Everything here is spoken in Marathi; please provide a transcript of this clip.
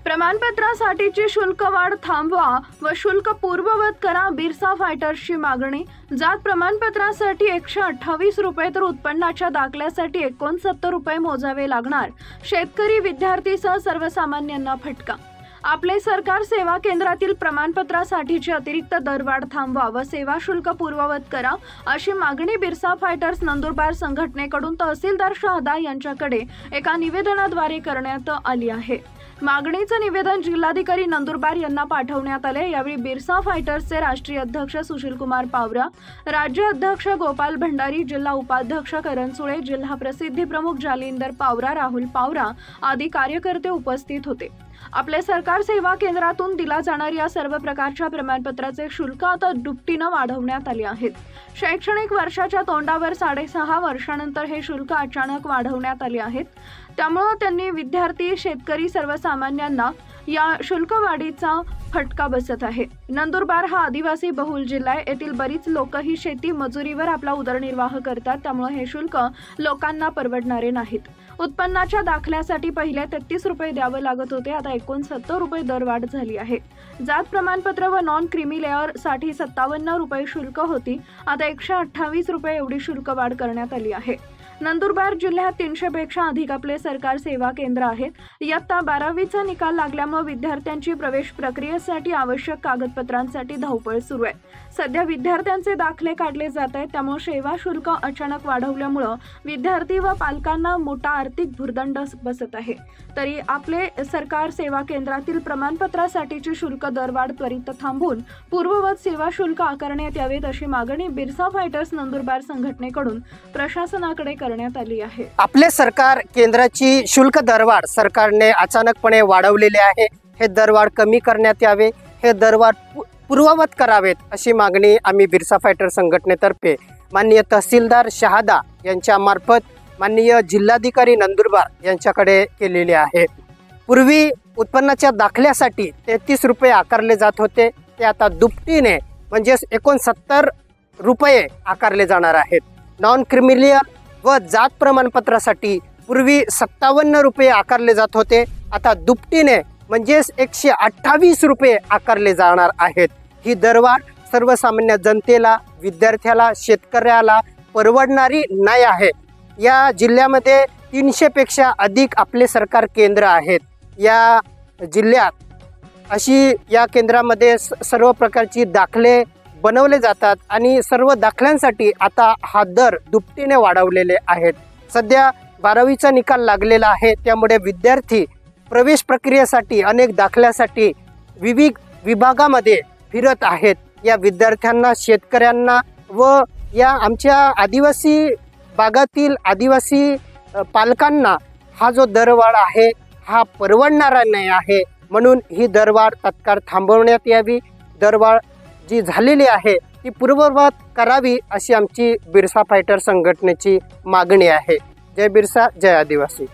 प्रमाणपत्रासाठीची शुल्क वाढ थांबवा व शुल्क पूर्ववत करा, बिरसा फायटर्सची मागणी। जात प्रमाणपत्रासाठी 128 रुपये तर उत्पन्नाच्या दाखल्यासाठी 69 रुपये मोजावे लागणार। शेतकरी विद्यार्थीसह सर्वसामान्यांना फटका। आपले सरकार सेवा केंद्रातील प्रमाणपत्रासाठीची अतिरिक्त दरवाढ थांबवा व सेवा शुल्क पूर्ववत करा, अशी मागणी बिरसा फायटर्स नंदुरबार संघटनेकडून तहसीलदार शहादा यांच्याकडे एका निवेदनाद्वारे करण्यात आली आहे। मागणीचे निवेदन जिल्हाधिकारी नंदुरबार यांना पाठवण्यात आले। यावेळी बिरसा फायटर्सचे राष्ट्रीय अध्यक्ष सुशीलकुमार पावरा, राज्य अध्यक्ष गोपाल भंडारी, जिल्हा उपाध्यक्ष करण सुळे, जिल्हा प्रसिद्धी प्रमुख जालिंदर पावरा, राहुल पावरा आदी कार्यकर्ते उपस्थित होते। आपले सरकार सेवा केंद्रातून दिला जाणाऱ्या या सर्व प्रकारच्या प्रमाणपत्राचे शुल्क आता दुपटीने वाढवण्यात आले आहेत। शैक्षणिक वर्षाच्या तोंडावर 6.5 वर्षानंतर हे शुल्क अचानक वाढवण्यात आले आहेत। त्यामुळे त्यांनी विद्यार्थी, शेतकरी, सर्वसामान्यांना या शुल्क वाढीचा फटका बसत आहे। नंदुरबार हा आदिवासी बहुल जिल्हा आहे। येथील बरीच लोक ही शेती मजुरीवर आपला उदरनिर्वाह करतात, त्यामुळे हे शुल्क लोकांना परवडणारे नाहीत। उत्पन्नाच्या दाखल्यासाठी पहिले 33 रुपये द्यावे लागत होते, आता 69 रुपये दरवाढ झाली आहे। जात प्रमाणपत्र व नॉन क्रीमी लेअर साठी 57 रुपये शुल्क होती, आता 128 रुपये एवढी शुल्क वाढ करण्यात आली आहे। नंदुरबार जिल्ह्यात 300 पेक्षा अधिक आपले सरकार सेवा केंद्र आहेत। इयत्ता 12वीचा निकाल लागल्यामुळे विद्यार्थ्यांची प्रवेश प्रक्रियेसाठी आवश्यक कागदपत्रांसाठी धावपळ सुरू आहे। सध्या विद्यार्थ्यांचे दाखले काढले जात आहेत, त्यामुळे सेवा शुल्क अचानक वाढवल्यामुळे विद्यार्थी व पालकांना मोठा आर्थिक भुर्दंड बसत आहे। तरी आपले सरकार सेवा केंद्रातील प्रमाणपत्रासाठीची शुल्क दरवाढ त्वरित थांबवून पूर्ववत सेवा शुल्क आकारण्यात यावेत, अशी मागणी बिरसा फायटर्स नंदुरबार संघटनेकडून प्रशासनाकडे करण्यात आली आहे। आपले सरकार केंद्राची शुल्क दरवाढ सरकारने अचानकपणे वाढवलेले आहे। हे दरवाढ कमी करण्यात यावे, हे दरवाढ पूर्ववत करावेत, अशी मागणी आम्ही बिरसा फायटर संघटनेतर्फे माननीय तहसीलदार शहादा यांच्या मार्फत माननीय जिल्हाधिकारी नंदुरबार यांच्याकडे केलेली आहे। पूर्वी उत्पन्नाच्या दाखल्यासाठी 33 रुपये आकारले जात होते, ते आता दुपटीने म्हणजे 69 रुपये आकारले जाणार आहेत। नॉन क्रिमिलियर व जात प्रमाणपत्रासाठी पूर्वी 57 रुपये आकारले जात होते, आता दुपटीने म्हणजे 128 रुपये आकारले जाणार आहेत। ही दरवाढ सर्वसामान्य जनतेला, विद्यार्थ्याला, शेतकऱ्याला परवडणारी नाही आहे। या जिल्ह्यामध्ये 300 पेक्षा अधिक आपले सरकार केंद्र आहेत। या जिल्ह्यात अशी या केंद्रामध्ये सर्व प्रकारची दाखले बनवले जातात आणि सर्व दाखल्यांसाठी आता हा दर दुपटीने वाढवलेले आहेत। सध्या 12वीचा निकाल लागलेला आहे, त्यामुळे विद्यार्थी प्रवेश प्रक्रियेसाठी अनेक दाखल्यासाठी विविध विभागामध्ये फिरत आहेत। या विद्यार्थ्यांना, शेतकऱ्यांना व या आमच्या आदिवासी भागातील आदिवासी पालकांना हा जो दरवाढ आहे हा परवडणारा नाही आहे, म्हणून ही दरवाढ तात्काळ थांबवण्यात यावी। दरवाढ जी झालेली आहे ती पूर्ववत करावी, अशी आमची बिरसा फायटर संघटनेची मागणी आहे। जय बिरसा, जय आदिवासी।